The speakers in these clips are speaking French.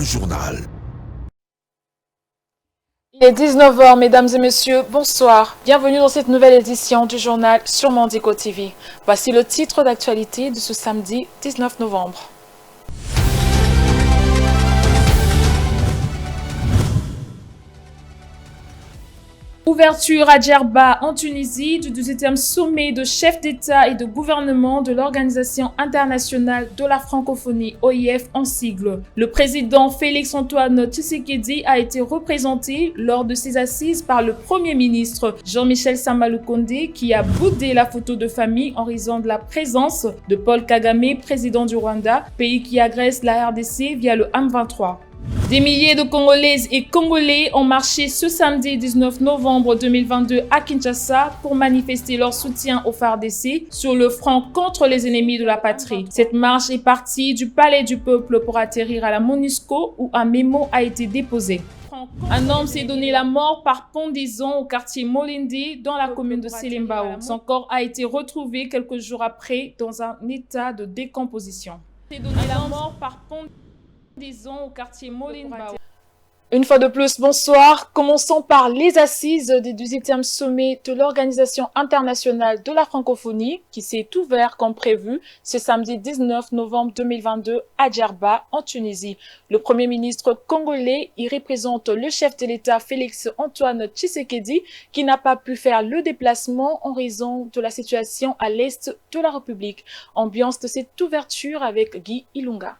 le journal. Il est 19h, mesdames et messieurs, bonsoir. Bienvenue dans cette nouvelle édition du journal sur Mandiko TV. Voici le titre d'actualité de ce samedi 19 novembre. Ouverture à Djerba en Tunisie du 18e sommet de chefs d'État et de gouvernement de l'Organisation internationale de la francophonie, OIF en sigle. Le président Félix-Antoine Tshisekedi a été représenté lors de ses assises par le Premier ministre Jean-Michel Samalukonde qui a boudé la photo de famille en raison de la présence de Paul Kagame, président du Rwanda, pays qui agresse la RDC via le M23. Des milliers de Congolaises et Congolais ont marché ce samedi 19 novembre 2022 à Kinshasa pour manifester leur soutien au FARDC sur le front contre les ennemis de la patrie. Cette marche est partie du Palais du Peuple pour atterrir à la MONUSCO où un mémo a été déposé. Un homme s'est donné la mort par pendaison au quartier Molindi dans la commune de Selembao. Son corps a été retrouvé quelques jours après dans un état de décomposition. Disons au quartier Molinbao. Une fois de plus, bonsoir. Commençons par les assises du 18e sommet de l'Organisation internationale de la francophonie qui s'est ouvert comme prévu ce samedi 19 novembre 2022 à Djerba en Tunisie. Le Premier ministre congolais y représente le chef de l'État Félix-Antoine Tshisekedi qui n'a pas pu faire le déplacement en raison de la situation à l'est de la République. Ambiance de cette ouverture avec Guy Ilunga.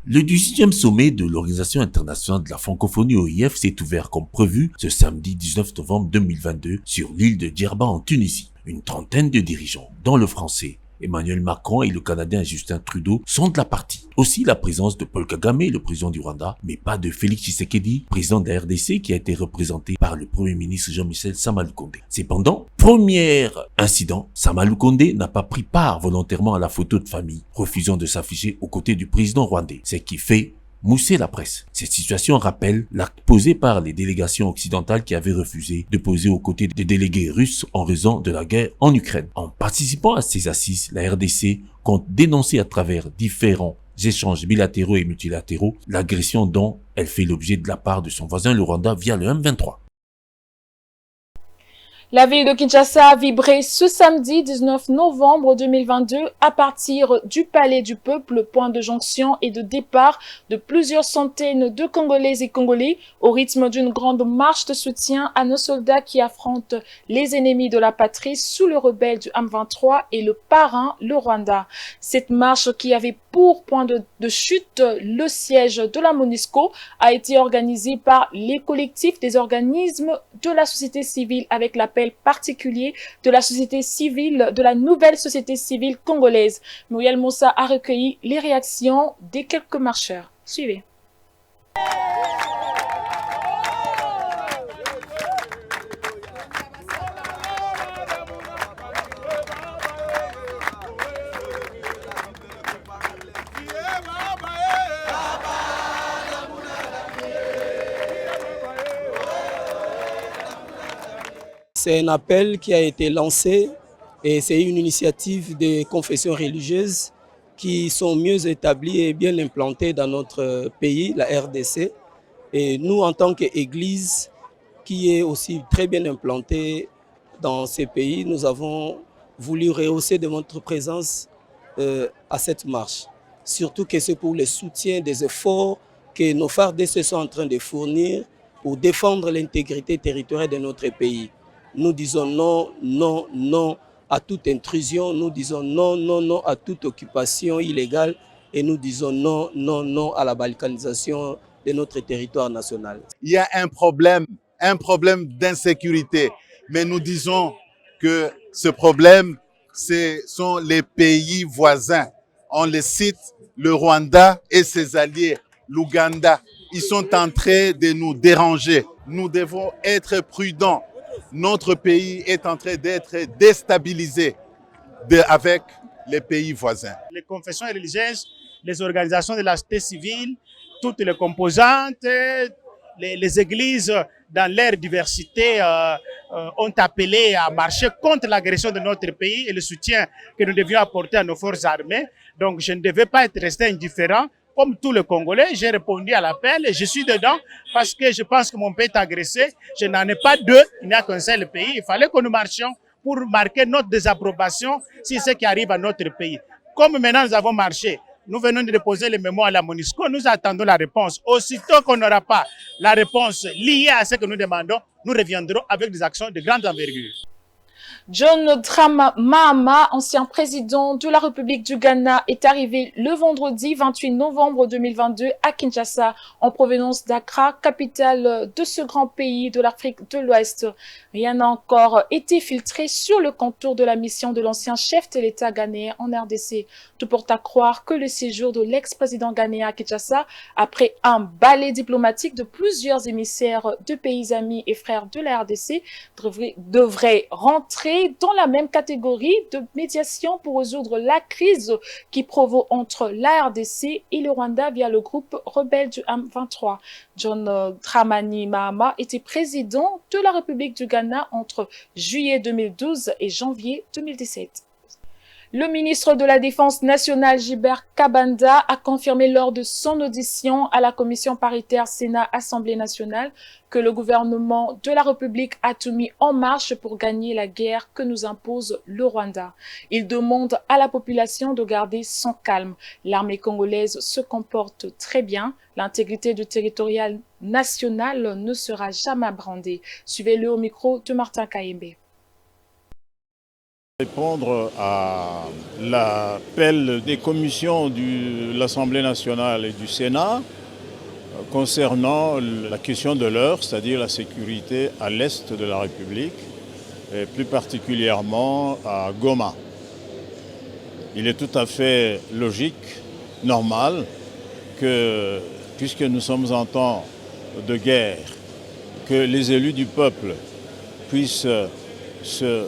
Le 18e sommet de l'Organisation internationale de la francophonie OIF s'est ouvert comme prévu ce samedi 19 novembre 2022 sur l'île de Djerba en Tunisie. Une trentaine de dirigeants, dont le français Emmanuel Macron et le Canadien Justin Trudeau, sont de la partie. Aussi la présence de Paul Kagame, le président du Rwanda, mais pas de Félix Tshisekedi, président de la RDC, qui a été représenté par le Premier ministre Jean-Michel Samalukonde. Cependant, premier incident, Samalukonde n'a pas pris part volontairement à la photo de famille, refusant de s'afficher aux côtés du président rwandais, ce qui fait mousser la presse. Cette situation rappelle l'acte posé par les délégations occidentales qui avaient refusé de poser aux côtés des délégués russes en raison de la guerre en Ukraine. En participant à ces assises, la RDC compte dénoncer à travers différents échanges bilatéraux et multilatéraux l'agression dont elle fait l'objet de la part de son voisin le Rwanda via le M23. La ville de Kinshasa a vibré ce samedi 19 novembre 2022 à partir du Palais du Peuple, point de jonction et de départ de plusieurs centaines de Congolaises et Congolais au rythme d'une grande marche de soutien à nos soldats qui affrontent les ennemis de la patrie sous le rebelle du M23 et le parrain, le Rwanda. Cette marche qui avait pour point de chute le siège de la MONUSCO a été organisée par les collectifs des organismes de la société civile avec l'appel particulier de la société civile, de la nouvelle société civile congolaise. Muriel Moussa a recueilli les réactions des quelques marcheurs. Suivez. C'est un appel qui a été lancé et c'est une initiative des confessions religieuses qui sont mieux établies et bien implantées dans notre pays, la RDC. Et nous, en tant qu'Église qui est aussi très bien implantée dans ces pays, nous avons voulu rehausser de notre présence à cette marche. Surtout que c'est pour le soutien des efforts que nos FARDC sont en train de fournir pour défendre l'intégrité territoriale de notre pays. Nous disons non, non, non à toute intrusion, nous disons non, non, non à toute occupation illégale et nous disons non, non, non à la balkanisation de notre territoire national. Il y a un problème d'insécurité, mais nous disons que ce problème, ce sont les pays voisins. On les cite, le Rwanda et ses alliés, l'Ouganda. Ils sont en train de nous déranger. Nous devons être prudents. Notre pays est en train d'être déstabilisé avec les pays voisins. Les confessions religieuses, les organisations de la société civile, toutes les composantes, les églises dans leur diversité ont appelé à marcher contre l'agression de notre pays et le soutien que nous devions apporter à nos forces armées. Donc je ne devais pas être resté indifférent Comme tous les Congolais, j'ai répondu à l'appel et je suis dedans parce que je pense que mon pays est agressé. Je n'en ai pas deux, il n'y a qu'un seul pays. Il fallait que nous marchions pour marquer notre désapprobation sur ce qui arrive à notre pays. Comme maintenant nous avons marché, nous venons de déposer les mémoires à la MONUSCO, nous attendons la réponse. Aussitôt qu'on n'aura pas la réponse liée à ce que nous demandons, nous reviendrons avec des actions de grande envergure. John Dramani Mahama, ancien président de la République du Ghana, est arrivé le vendredi 28 novembre 2022 à Kinshasa en provenance d'Accra, capitale de ce grand pays de l'Afrique de l'Ouest. Rien n'a encore été filtré sur le contour de la mission de l'ancien chef de l'État ghanéen en RDC. Tout porte à croire que le séjour de l'ex-président ghanéen à Kinshasa, après un balai diplomatique de plusieurs émissaires de pays amis et frères de la RDC, devrait rentrer dans la même catégorie de médiation pour résoudre la crise qui provoque entre la RDC et le Rwanda via le groupe rebelle du M23. John Dramani Mahama était président de la République du Ghana entre juillet 2012 et janvier 2017. Le ministre de la Défense nationale, Gilbert Kabanda, a confirmé lors de son audition à la commission paritaire Sénat-Assemblée nationale que le gouvernement de la République a tout mis en marche pour gagner la guerre que nous impose le Rwanda. Il demande à la population de garder son calme. L'armée congolaise se comporte très bien. L'intégrité du territorial national ne sera jamais brandée. Suivez-le au micro de Martin Kayembe. Répondre à l'appel des commissions de l'Assemblée nationale et du Sénat concernant la question de l'heure, c'est-à-dire la sécurité à l'est de la République, et plus particulièrement à Goma. Il est tout à fait logique, normal, que, puisque nous sommes en temps de guerre, que les élus du peuple puissent se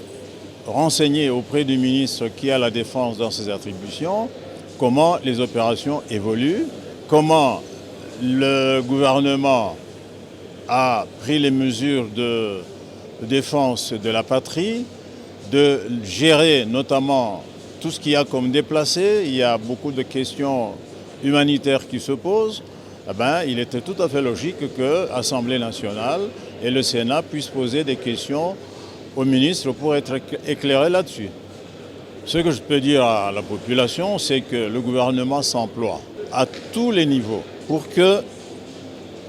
renseigner auprès du ministre qui a la défense dans ses attributions, comment les opérations évoluent, comment le gouvernement a pris les mesures de défense de la patrie, de gérer notamment tout ce qu'il y a comme déplacé. Il y a beaucoup de questions humanitaires qui se posent. Eh bien, il était tout à fait logique que l'Assemblée nationale et le Sénat puissent poser des questions au ministre pour être éclairé là-dessus. Ce que je peux dire à la population, c'est que le gouvernement s'emploie à tous les niveaux pour que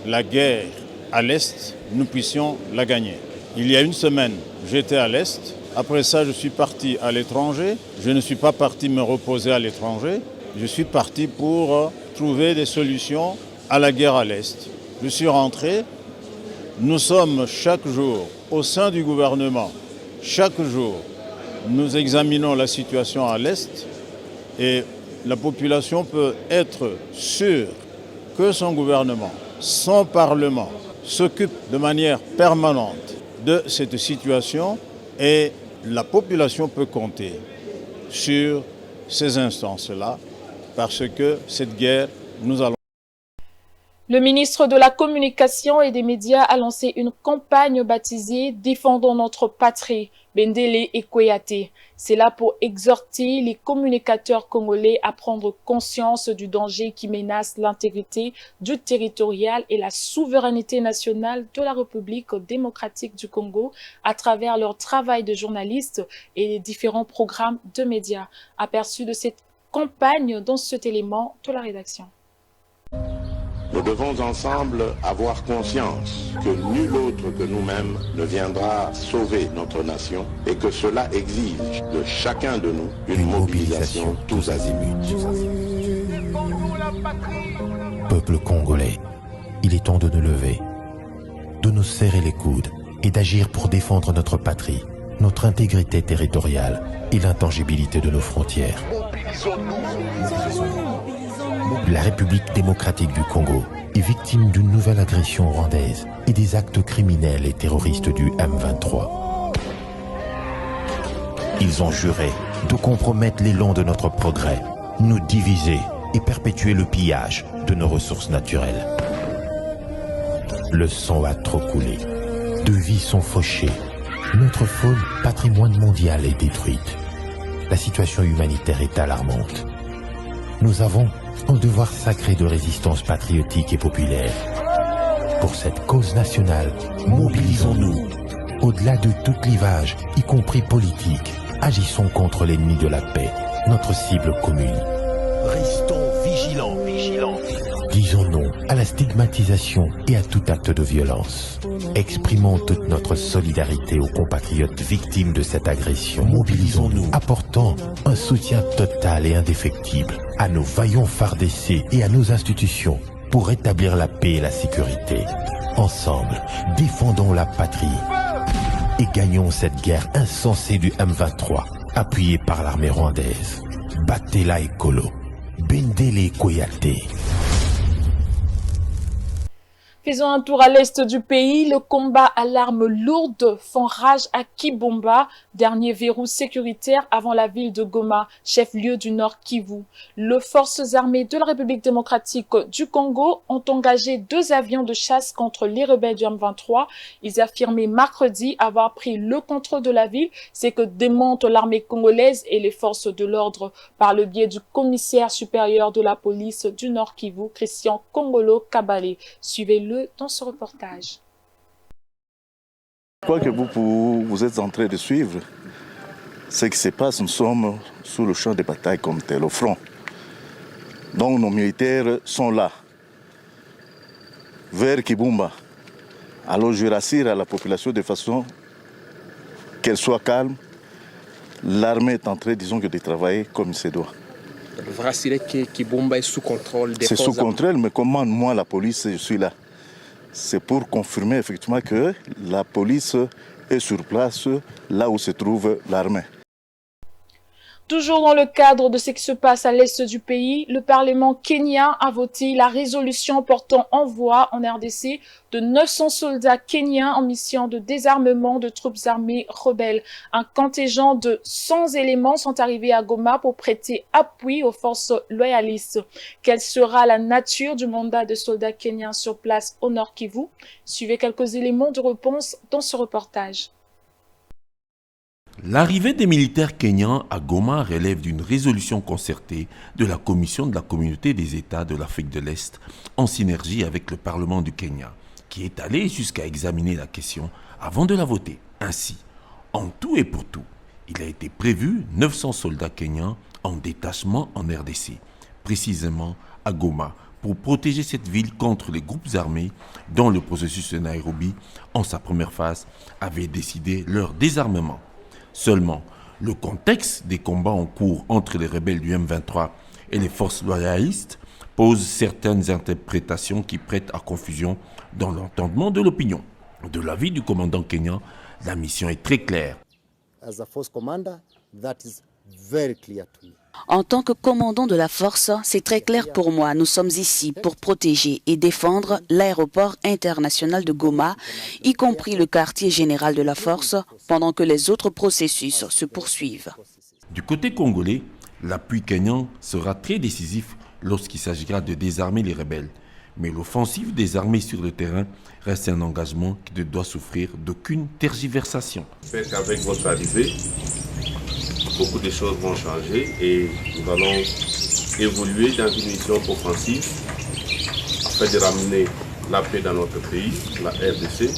la guerre à l'Est, nous puissions la gagner. Il y a une semaine, j'étais à l'Est. Après ça, je suis parti à l'étranger. Je ne suis pas parti me reposer à l'étranger. Je suis parti pour trouver des solutions à la guerre à l'Est. Je suis rentré. Nous sommes chaque jour au sein du gouvernement. Chaque jour, nous examinons la situation à l'Est et la population peut être sûre que son gouvernement, son Parlement s'occupe de manière permanente de cette situation et la population peut compter sur ces instances-là parce que cette guerre, nous allons. Le ministre de la Communication et des Médias a lancé une campagne baptisée « Défendons notre patrie ». Bendele et Kouyaté. C'est là pour exhorter les communicateurs congolais à prendre conscience du danger qui menace l'intégrité du territorial et la souveraineté nationale de la République démocratique du Congo à travers leur travail de journalistes et les différents programmes de médias. Aperçu de cette campagne dans cet élément de la rédaction. Nous devons ensemble avoir conscience que nul autre que nous-mêmes ne viendra sauver notre nation et que cela exige de chacun de nous une mobilisation tous azimuts. Peuple congolais, il est temps de nous lever, de nous serrer les coudes et d'agir pour défendre notre patrie, notre intégrité territoriale et l'intangibilité de nos frontières. La République démocratique du Congo est victime d'une nouvelle agression rwandaise et des actes criminels et terroristes du M23. Ils ont juré de compromettre l'élan de notre progrès, nous diviser et perpétuer le pillage de nos ressources naturelles. Le sang a trop coulé, de vies sont fauchées, notre faune, patrimoine mondial, est détruite. La situation humanitaire est alarmante. Nous avons un devoir sacré de résistance patriotique et populaire. Pour cette cause nationale, mobilisons-nous. Au-delà de tout clivage, y compris politique, agissons contre l'ennemi de la paix, notre cible commune. Restons vigilants. Disons non à la stigmatisation et à tout acte de violence. Exprimons toute notre solidarité aux compatriotes victimes de cette agression. Mobilisons-nous, apportant un soutien total et indéfectible à nos vaillants FARDC et à nos institutions pour rétablir la paix et la sécurité. Ensemble, défendons la patrie et gagnons cette guerre insensée du M23, appuyée par l'armée rwandaise. Battez-la Ekolo, Bendele Koyate. Faisons un tour à l'est du pays. Le combat à l'arme lourde font rage à Kibomba, dernier verrou sécuritaire avant la ville de Goma, chef-lieu du Nord Kivu. Les forces armées de la République démocratique du Congo ont engagé 2 avions de chasse contre les rebelles du M23. Ils affirmaient mercredi avoir pris le contrôle de la ville, c'est que démontrent l'armée congolaise et les forces de l'ordre par le biais du commissaire supérieur de la police du Nord Kivu, Christian Kongolo Kabale. Suivez-le dans ce reportage. Je crois que vous êtes en train de suivre ce qui se passe. Nous sommes sur le champ de bataille comme tel, au front. Donc nos militaires sont là, vers Kibumba. Alors je rassure à la population de façon qu'elle soit calme. L'armée est en train, disons, de travailler comme il se doit. Vous rassurez que Kibumba est sous contrôle des forces? C'est sous contrôle, mais comment moi, la police, je suis là? C'est pour confirmer effectivement que la police est sur place, là où se trouve l'armée. Toujours dans le cadre de ce qui se passe à l'est du pays, le Parlement kenyan a voté la résolution portant envoi en RDC de 900 soldats kenyans en mission de désarmement de troupes armées rebelles. Un contingent de 100 éléments sont arrivés à Goma pour prêter appui aux forces loyalistes. Quelle sera la nature du mandat de soldats kenyans sur place au Nord Kivu? Suivez quelques éléments de réponse dans ce reportage. L'arrivée des militaires kenyans à Goma relève d'une résolution concertée de la Commission de la Communauté des États de l'Afrique de l'Est en synergie avec le Parlement du Kenya, qui est allé jusqu'à examiner la question avant de la voter. Ainsi, en tout et pour tout, il a été prévu 900 soldats kenyans en détachement en RDC, précisément à Goma, pour protéger cette ville contre les groupes armés dont le processus de Nairobi, en sa première phase, avait décidé leur désarmement. Seulement, le contexte des combats en cours entre les rebelles du M23 et les forces loyalistes pose certaines interprétations qui prêtent à confusion dans l'entendement de l'opinion. De l'avis du commandant kenyan, la mission est très claire. As a force commander, that is very clear to me. En tant que commandant de la force, c'est très clair pour moi. Nous sommes ici pour protéger et défendre l'aéroport international de Goma, y compris le quartier général de la force, pendant que les autres processus se poursuivent. Du côté congolais, l'appui kenyan sera très décisif lorsqu'il s'agira de désarmer les rebelles. Mais l'offensive des armées sur le terrain reste un engagement qui ne doit souffrir d'aucune tergiversation. J'espère qu'avec votre arrivée, beaucoup de choses vont changer et nous allons évoluer dans une mission offensive afin de ramener la paix dans notre pays, la RDC,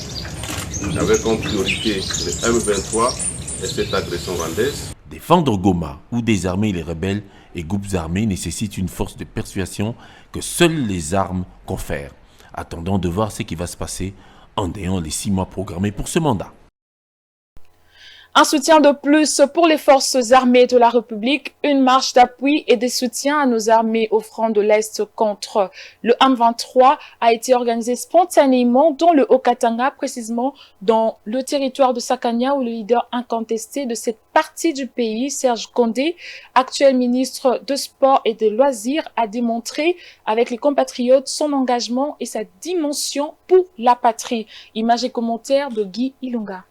avec comme priorité le M23 et cette agression rwandaise. Défendre Goma ou désarmer les rebelles et groupes armés nécessite une force de persuasion que seules les armes confèrent. Attendons de voir ce qui va se passer en dehors les 6 mois programmés pour ce mandat. Un soutien de plus pour les forces armées de la République, une marche d'appui et de soutien à nos armées au front de l'Est contre le M23 a été organisée spontanément dans le Haut-Katanga, précisément dans le territoire de Sakania, où le leader incontesté de cette partie du pays, Serge Kondé, actuel ministre de Sport et des Loisirs, a démontré avec les compatriotes son engagement et sa dimension pour la patrie. Images et commentaires de Guy Ilunga.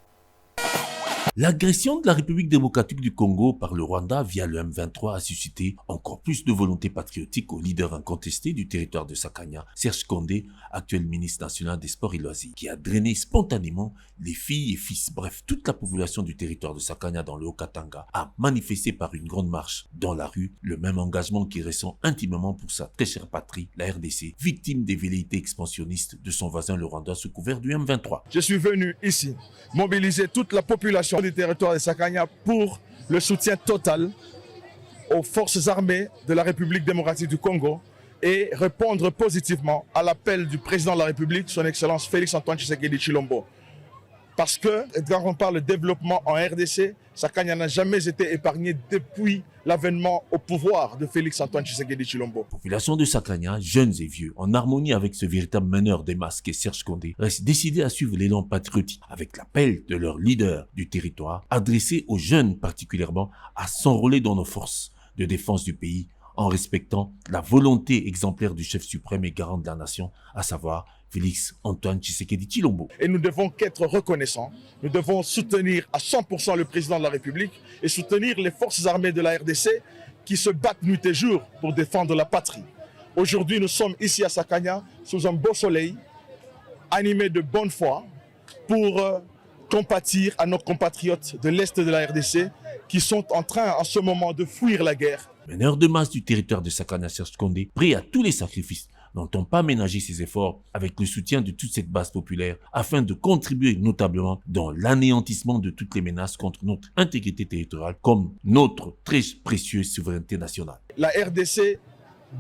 L'agression de la République démocratique du Congo par le Rwanda via le M23 a suscité encore plus de volonté patriotique au leader incontesté du territoire de Sakanya, Serge Kondé, actuel ministre national des Sports et Loisirs, qui a drainé spontanément les filles et fils, bref, toute la population du territoire de Sakanya dans le Haut-Katanga, a manifesté par une grande marche dans la rue le même engagement qu'il ressent intimement pour sa très chère patrie, la RDC, victime des velléités expansionnistes de son voisin le Rwanda sous couvert du M23. Je suis venu ici mobiliser toute la population du territoire de Sakanya pour le soutien total aux forces armées de la République démocratique du Congo et répondre positivement à l'appel du président de la République, son Excellence Félix-Antoine Tshisekedi Tshilombo. Parce que quand on parle de développement en RDC, Sakanya n'a jamais été épargné depuis l'avènement au pouvoir de Félix-Antoine Tshisekedi Tshilombo. La population de Sakanya, jeunes et vieux, en harmonie avec ce véritable meneur des masses qu'est Serge Kondé, reste décidé à suivre l'élan patriotique avec l'appel de leur leader du territoire, adressé aux jeunes particulièrement, à s'enrôler dans nos forces de défense du pays en respectant la volonté exemplaire du chef suprême et garant de la nation, à savoir Félix-Antoine Tshisekedi Tshilombo. Et nous devons qu'être reconnaissants, nous devons soutenir à 100% le président de la République et soutenir les forces armées de la RDC qui se battent nuit et jour pour défendre la patrie. Aujourd'hui, nous sommes ici à Sakanya, sous un beau soleil, animés de bonne foi, pour compatir à nos compatriotes de l'Est de la RDC qui sont en train en ce moment de fuir la guerre. Meneur de masse du territoire de Sakanya, Serge Kondé, prêt à tous les sacrifices, n'entend pas ménager ses efforts avec le soutien de toute cette base populaire afin de contribuer notablement dans l'anéantissement de toutes les menaces contre notre intégrité territoriale comme notre très précieuse souveraineté nationale. La RDC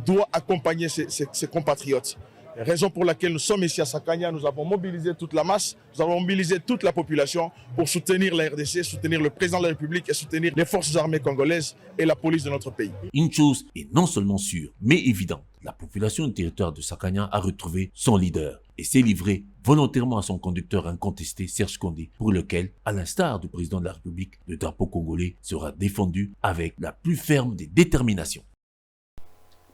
doit accompagner ses compatriotes. Raison pour laquelle nous sommes ici à Sakanya, nous avons mobilisé toute la masse, nous avons mobilisé toute la population pour soutenir la RDC, soutenir le président de la République et soutenir les forces armées congolaises et la police de notre pays. Une chose est non seulement sûre, mais évidente. La population du territoire de Sakanya a retrouvé son leader et s'est livrée volontairement à son conducteur incontesté, Serge Kondé, pour lequel, à l'instar du président de la République, le drapeau congolais sera défendu avec la plus ferme des déterminations.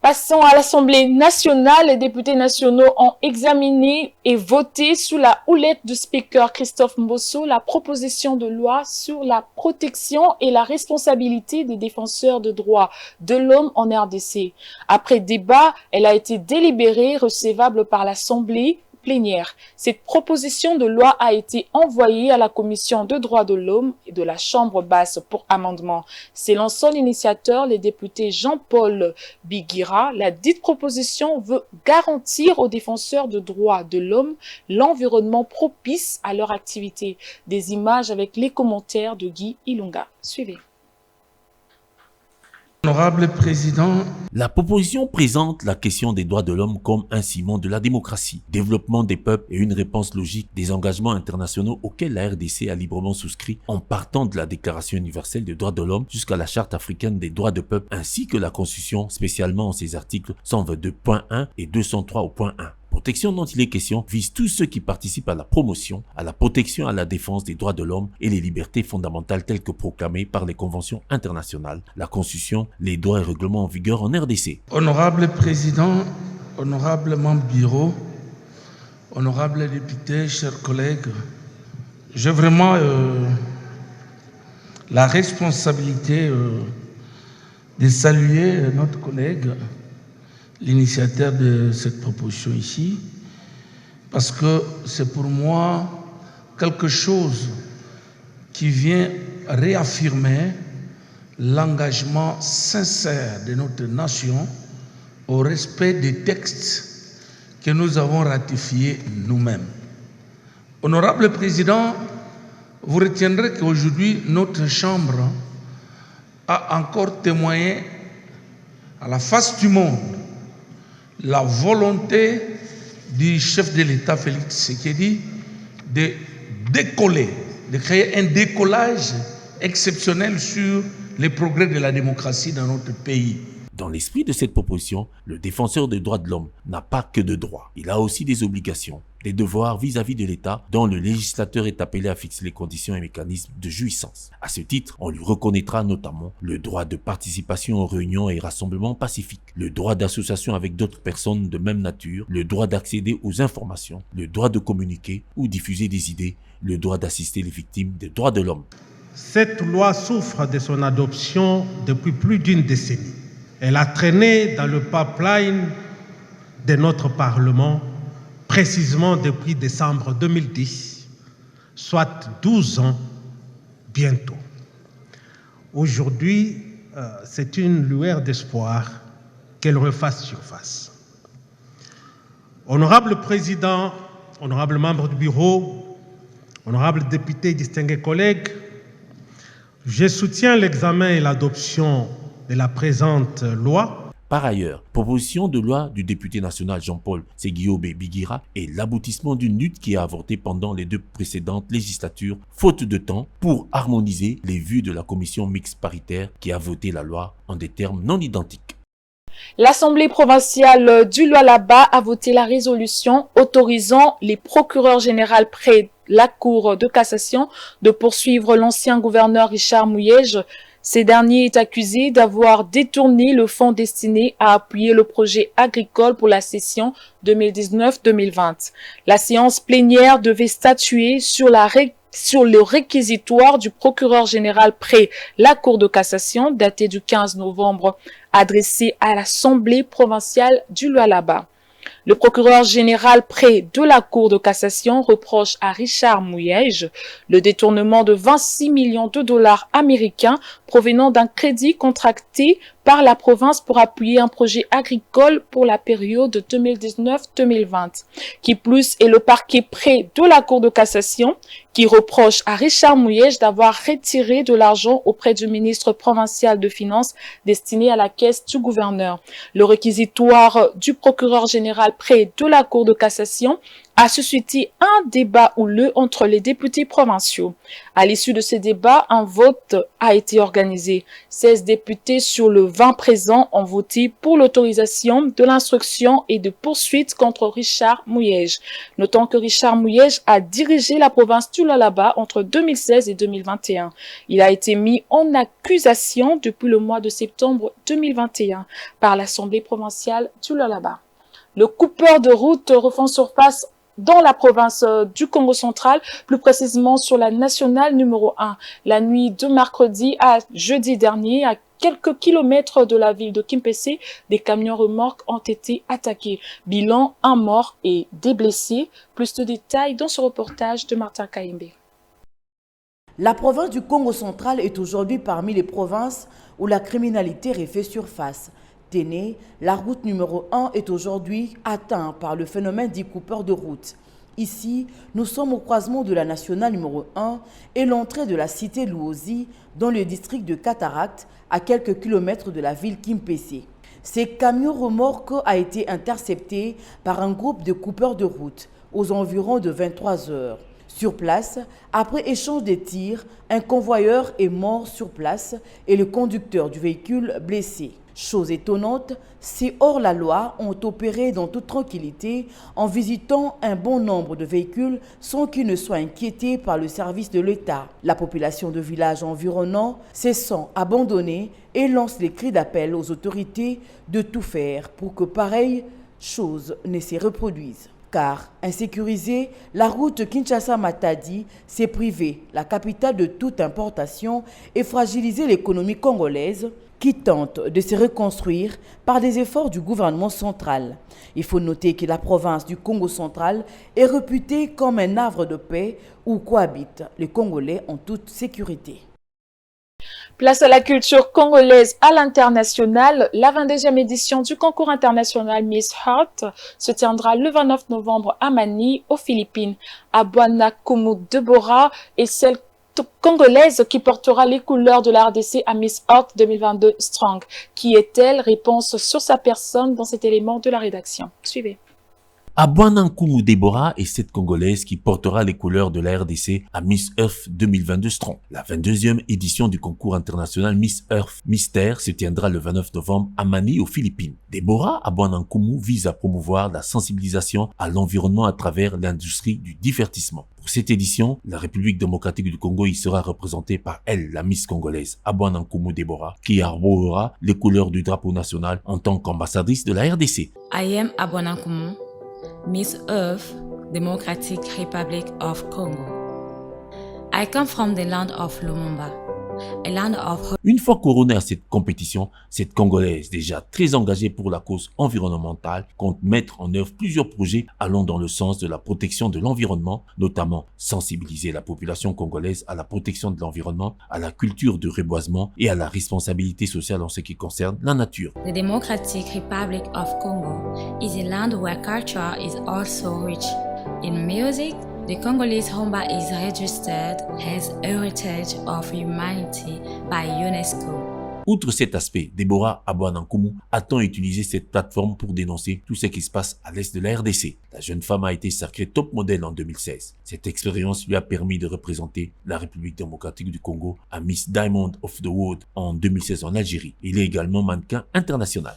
Passons à l'Assemblée nationale, les députés nationaux ont examiné et voté sous la houlette du speaker Christophe Mbosso la proposition de loi sur la protection et la responsabilité des défenseurs de droits de l'homme en RDC. Après débat, elle a été délibérée, recevable par l'Assemblée plénière. Cette proposition de loi a été envoyée à la Commission de droits de l'homme et de la Chambre basse pour amendement. Selon son initiateur, le député Jean-Paul Bigira, la dite proposition veut garantir aux défenseurs de droits de l'homme l'environnement propice à leur activité. Des images avec les commentaires de Guy Ilunga. Suivez. Honorable Président, la proposition présente la question des droits de l'homme comme un ciment de la démocratie, développement des peuples et une réponse logique des engagements internationaux auxquels la RDC a librement souscrit en partant de la Déclaration universelle des droits de l'homme jusqu'à la Charte africaine des droits de peuple ainsi que la Constitution spécialement en ses articles 122.1 et 203 au point 1. Protection dont il est question vise tous ceux qui participent à la promotion, à la protection, à la défense des droits de l'homme et les libertés fondamentales telles que proclamées par les conventions internationales, la Constitution, les droits et règlements en vigueur en RDC. Honorable Président, honorable membre bureau, honorable député, chers collègues, j'ai vraiment la responsabilité de saluer notre collègue, l'initiateur de cette proposition ici, parce que c'est pour moi quelque chose qui vient réaffirmer l'engagement sincère de notre nation au respect des textes que nous avons ratifiés nous-mêmes. Honorable Président, vous retiendrez qu'aujourd'hui, notre Chambre a encore témoigné à la face du monde la volonté du chef de l'État, Félix Tshisekedi, de décoller, de créer un décollage exceptionnel sur les progrès de la démocratie dans notre pays. Dans l'esprit de cette proposition, le défenseur des droits de l'homme n'a pas que de droits. Il a aussi des obligations, des devoirs vis-à-vis de l'État dont le législateur est appelé à fixer les conditions et mécanismes de jouissance. À ce titre, on lui reconnaîtra notamment le droit de participation aux réunions et rassemblements pacifiques, le droit d'association avec d'autres personnes de même nature, le droit d'accéder aux informations, le droit de communiquer ou diffuser des idées, le droit d'assister les victimes des droits de l'homme. Cette loi souffre de son adoption depuis plus d'une décennie. Elle a traîné dans le pipeline de notre Parlement, précisément depuis décembre 2010, soit 12 ans bientôt. Aujourd'hui, c'est une lueur d'espoir qu'elle refasse surface. Honorable Président, honorables membres du Bureau, honorables députés, distingués collègues, je soutiens l'examen et l'adoption de la présente loi. Par ailleurs, proposition de loi du député national Jean-Paul Seguiobe Bigira est l'aboutissement d'une lutte qui a avorté pendant les 2 précédentes législatures, faute de temps, pour harmoniser les vues de la commission mixte paritaire qui a voté la loi en des termes non identiques. L'Assemblée provinciale du Lualaba a voté la résolution autorisant les procureurs généraux près la Cour de cassation de poursuivre l'ancien gouverneur Richard Mouyej. Ce dernier est accusé d'avoir détourné le fonds destiné à appuyer le projet agricole pour la session 2019-2020. La séance plénière devait statuer sur le réquisitoire du procureur général près la Cour de cassation daté du 15 novembre, adressé à l'Assemblée provinciale du Lualaba. Le procureur général près de la Cour de cassation reproche à Richard Mouyej le détournement de 26 millions de dollars américains provenant d'un crédit contracté par la province pour appuyer un projet agricole pour la période 2019-2020. Qui plus est le parquet près de la Cour de cassation qui reproche à Richard Mouyej d'avoir retiré de l'argent auprès du ministre provincial de Finances destiné à la caisse du gouverneur. Le réquisitoire du procureur général près de la Cour de cassation a suscité un débat houleux entre les députés provinciaux. À l'issue de ces débats, un vote a été organisé. 16 députés sur le 20 présents ont voté pour l'autorisation de l'instruction et de poursuite contre Richard Mouyej. Notons que Richard Mouyej a dirigé la province du Lualaba entre 2016 et 2021. Il a été mis en accusation depuis le mois de septembre 2021 par l'Assemblée provinciale du Lualaba. Le coupeur de route refont surface dans la province du Congo central, plus précisément sur la nationale numéro 1. La nuit de mercredi à jeudi dernier, à quelques kilomètres de la ville de Kimpese, des camions remorques ont été attaqués. Bilan, 1 mort et des blessés. Plus de détails dans ce reportage de Martin Kaimbe. La province du Congo central est aujourd'hui parmi les provinces où la criminalité refait surface. Téné, la route numéro 1 est aujourd'hui atteinte par le phénomène dit coupeur de route. Ici, nous sommes au croisement de la nationale numéro 1 et l'entrée de la cité Luozi dans le district de Cataracte, à quelques kilomètres de la ville Kimpese. Ces camions remorques a été interceptés par un groupe de coupeurs de route aux environs de 23 heures. Sur place, après échange de tirs, un convoyeur est mort sur place et le conducteur du véhicule blessé. Chose étonnante, ces hors-la-loi ont opéré dans toute tranquillité en visitant un bon nombre de véhicules sans qu'ils ne soient inquiétés par le service de l'État. La population de villages environnants se sent abandonnée et lance les cris d'appel aux autorités de tout faire pour que pareille chose ne se reproduise. Car, insécurisée, la route Kinshasa-Matadi s'est privée, la capitale de toute importation, et fragilisé l'économie congolaise, qui tente de se reconstruire par des efforts du gouvernement central. Il faut noter que la province du Congo central est réputée comme un havre de paix où cohabitent les Congolais en toute sécurité. Place à la culture congolaise à l'international. La 22e édition du concours international Miss Heart se tiendra le 29 novembre à Manille, aux Philippines. Abwana Kumu Deborah est celle congolaise qui portera les couleurs de la RDC à Miss Heart 2022 Strong. Qui est-elle? Réponse sur sa personne dans cet élément de la rédaction. Suivez. Abwanankumu Deborah est cette Congolaise qui portera les couleurs de la RDC à Miss Earth 2022 Strong. La 22e édition du concours international Miss Earth Mystère se tiendra le 29 novembre à Manille, aux Philippines. Deborah Abwanankumu vise à promouvoir la sensibilisation à l'environnement à travers l'industrie du divertissement. Pour cette édition, la République démocratique du Congo y sera représentée par elle, la Miss congolaise Abwanankumu Deborah, qui arborera les couleurs du drapeau national en tant qu'ambassadrice de la RDC. I am Abwanankumu, Miss Earth, Democratic Republic of Congo. I come from the land of Lumumba, a land of... Une fois couronnée à cette compétition, cette Congolaise, déjà très engagée pour la cause environnementale, compte mettre en œuvre plusieurs projets allant dans le sens de la protection de l'environnement, notamment sensibiliser la population congolaise à la protection de l'environnement, à la culture de reboisement et à la responsabilité sociale en ce qui concerne la nature. The Democratic Republic of Congo is a land where culture is also rich. In music, the Congolese Humba is registered as Heritage of Humanity by UNESCO. Outre cet aspect, Deborah Abouanankoumou a tant utilisé cette plateforme pour dénoncer tout ce qui se passe à l'est de la RDC. La jeune femme a été sacrée top modèle en 2016. Cette expérience lui a permis de représenter la République démocratique du Congo à Miss Diamond of the World en 2016 en Algérie. Il est également mannequin international.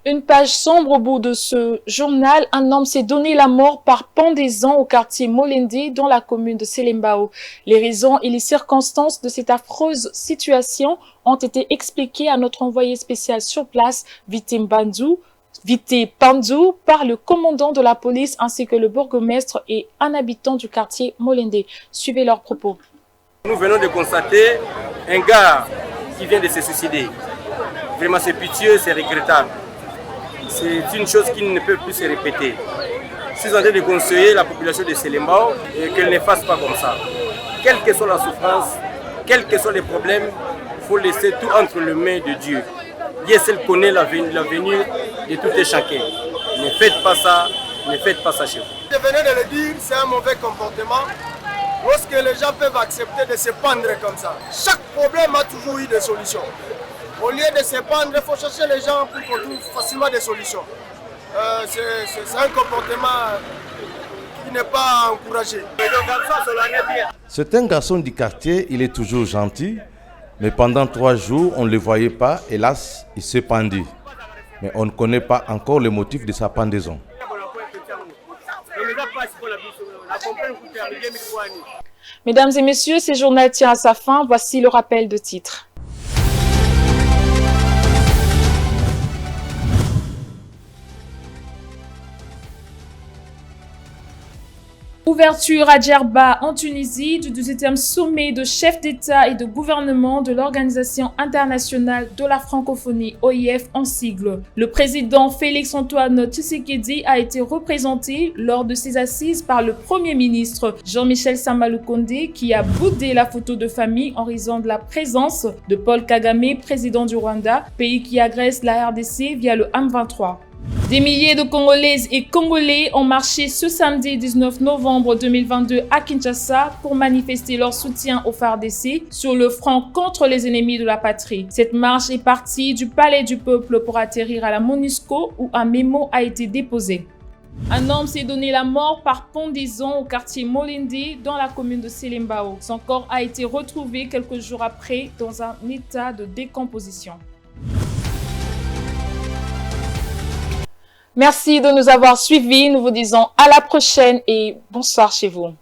Une page sombre au bout de ce journal, un homme s'est donné la mort par pendaison au quartier Molende dans la commune de Selembao. Les raisons et les circonstances de cette affreuse situation ont été expliquées à notre envoyé spécial sur place, Vite Pandou, par le commandant de la police ainsi que le bourgmestre et un habitant du quartier Molende. Suivez leurs propos. Nous venons de constater un gars qui vient de se suicider. Vraiment c'est pitié, c'est regrettable. C'est une chose qui ne peut plus se répéter. Je suis en train de conseiller la population de Selembao qu'elle ne fasse pas comme ça. Quelle que soit la souffrance, quels que soient les problèmes, il faut laisser tout entre les mains de Dieu. Dieu seul connaît l'avenir de tout et chacun. Ne faites pas ça chez vous. Je venais de le dire, c'est un mauvais comportement. Lorsque les gens peuvent accepter de se pendre comme ça, chaque problème a toujours eu des solutions. Au lieu de se pendre, il faut chercher les gens pour qu'on trouve facilement des solutions. C'est un comportement qui n'est pas encouragé. C'est un garçon du quartier, il est toujours gentil, mais pendant 3 jours, on ne le voyait pas. Hélas, il s'est pendu. Mais on ne connaît pas encore le motif de sa pendaison. Mesdames et messieurs, ce journal tient à sa fin. Voici le rappel de titres. Ouverture à Djerba en Tunisie du 18e sommet de chefs d'État et de gouvernement de l'Organisation internationale de la francophonie OIF en sigle. Le président Félix-Antoine Tshisekedi a été représenté lors de ses assises par le Premier ministre Jean-Michel Samaloukonde qui a boudé la photo de famille en raison de la présence de Paul Kagame, président du Rwanda, pays qui agresse la RDC via le M23. Des milliers de Congolaises et Congolais ont marché ce samedi 19 novembre 2022 à Kinshasa pour manifester leur soutien au FARDC sur le front contre les ennemis de la patrie. Cette marche est partie du Palais du Peuple pour atterrir à la MONUSCO où un mémo a été déposé. Un homme s'est donné la mort par pendaison au quartier Molende dans la commune de Selembao. Son corps a été retrouvé quelques jours après dans un état de décomposition. Merci de nous avoir suivis. Nous vous disons à la prochaine et bonsoir chez vous.